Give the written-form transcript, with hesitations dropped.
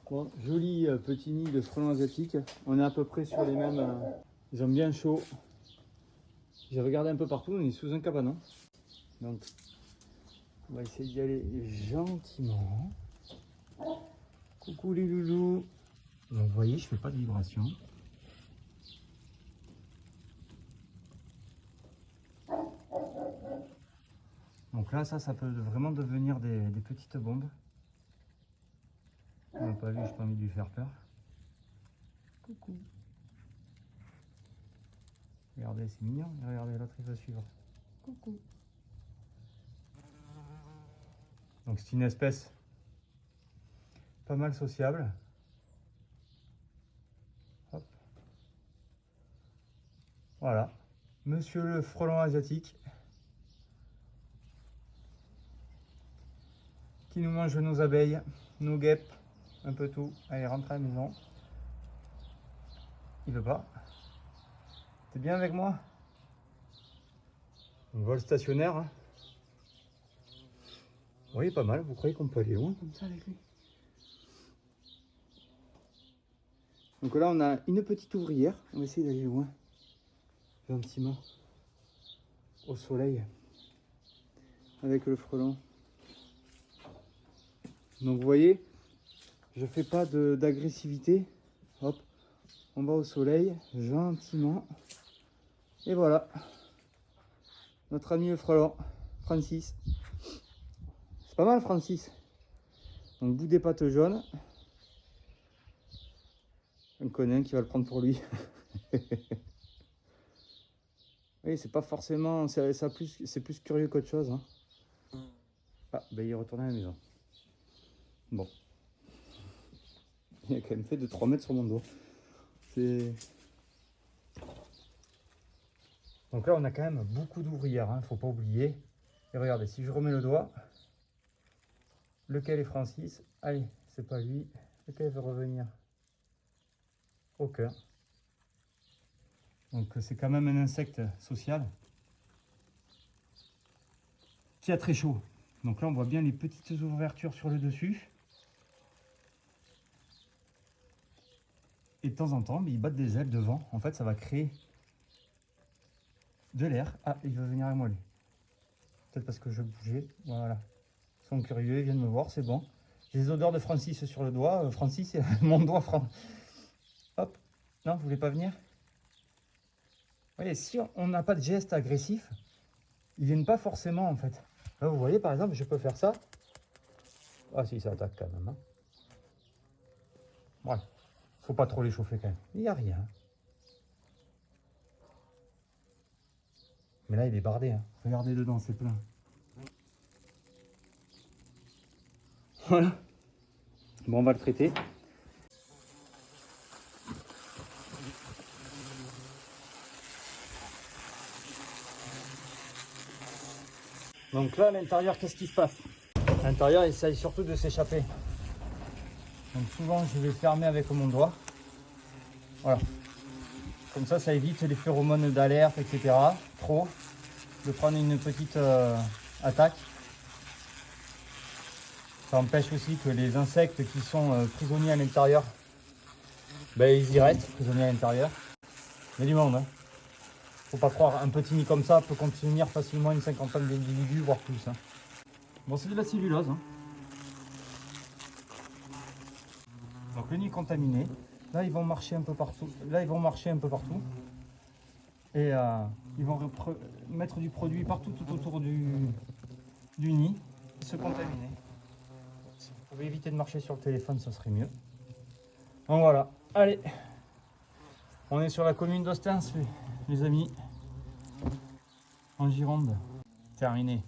Bon, joli petit nid de frelons asiatiques. On est à peu près sur les mêmes. Ils ont bien chaud. J'ai regardé un peu partout, on est sous un cabanon. Donc, on va essayer d'y aller gentiment. Coucou les loulous. Donc, vous voyez, je fais pas de vibration. Donc là, ça peut vraiment devenir des petites bombes. On n'a pas vu, j'ai pas envie de lui faire peur. Coucou. Regardez, c'est mignon. Et regardez, l'autre, il va suivre. Coucou. Donc c'est une espèce pas mal sociable. Hop. Voilà. Monsieur le frelon asiatique. Qui nous mange nos abeilles, nos guêpes, un peu tout. Allez, rentre à la maison. Il veut pas. T'es bien avec moi? Un vol stationnaire. Hein. Oui, pas mal. Vous croyez qu'on peut aller loin comme ça avec lui? Donc là, on a une petite ouvrière. On va essayer d'aller loin. Gentiment. Au soleil. Avec le frelon. Donc vous voyez, je fais pas d'agressivité. Hop, on va au soleil, gentiment. Et voilà. Notre ami le frelon, Francis. C'est pas mal Francis. Donc bout des pattes jaunes. On connaît un qui va le prendre pour lui. Oui, c'est pas forcément... C'est plus curieux qu'autre chose. Hein. Ah, ben il est retourné à la maison. Bon. Il a quand même fait de 3 mètres sur mon dos. Donc là, on a quand même beaucoup d'ouvrières, hein, faut pas oublier. Et regardez, si je remets le doigt, lequel est Francis? Allez, c'est pas lui. Lequel veut revenir? Aucun. Donc c'est quand même un insecte social qui a très chaud. Donc là, on voit bien les petites ouvertures sur le dessus. Et de temps en temps, ils battent des ailes devant. En fait, ça va créer de l'air. Ah, il veut venir à moi, lui. Peut-être parce que je bougeais. Voilà. Ils sont curieux, ils viennent me voir, c'est bon. J'ai les odeurs de Francis sur le doigt. Francis, mon doigt, Hop. Non, vous voulez pas venir? Vous voyez, si on n'a pas de geste agressif, ils viennent pas forcément, en fait. Là, vous voyez, par exemple, je peux faire ça. Ah si, ça attaque quand même. Hein. Ouais. Faut pas trop les chauffer quand même. Il n'y a rien. Mais là, il est bardé. Hein. Regardez dedans, c'est plein. Voilà. Bon, on va le traiter. Donc là, à l'intérieur, qu'est-ce qui se passe? À l'intérieur, il essaye surtout de s'échapper. Donc souvent, je vais fermer avec mon doigt. Voilà. Comme ça évite les phéromones d'alerte, etc. Trop. De prendre une petite attaque. Ça empêche aussi que les insectes qui sont prisonniers à l'intérieur, ben, ils y restent, prisonniers à l'intérieur. Il y a du monde. Hein. Faut pas croire, un petit nid comme ça peut contenir facilement une cinquantaine d'individus, voire plus. Hein. Bon, c'est de la cellulose. Hein. Donc le nid contaminé. Là, ils vont marcher un peu partout. Là, ils vont marcher un peu partout. Et ils vont mettre du produit partout tout autour du nid et se contaminer. Si vous pouvez éviter de marcher sur le téléphone, ça serait mieux. Donc voilà, allez, on est sur la commune d'Ostens, les amis, en Gironde. Terminé.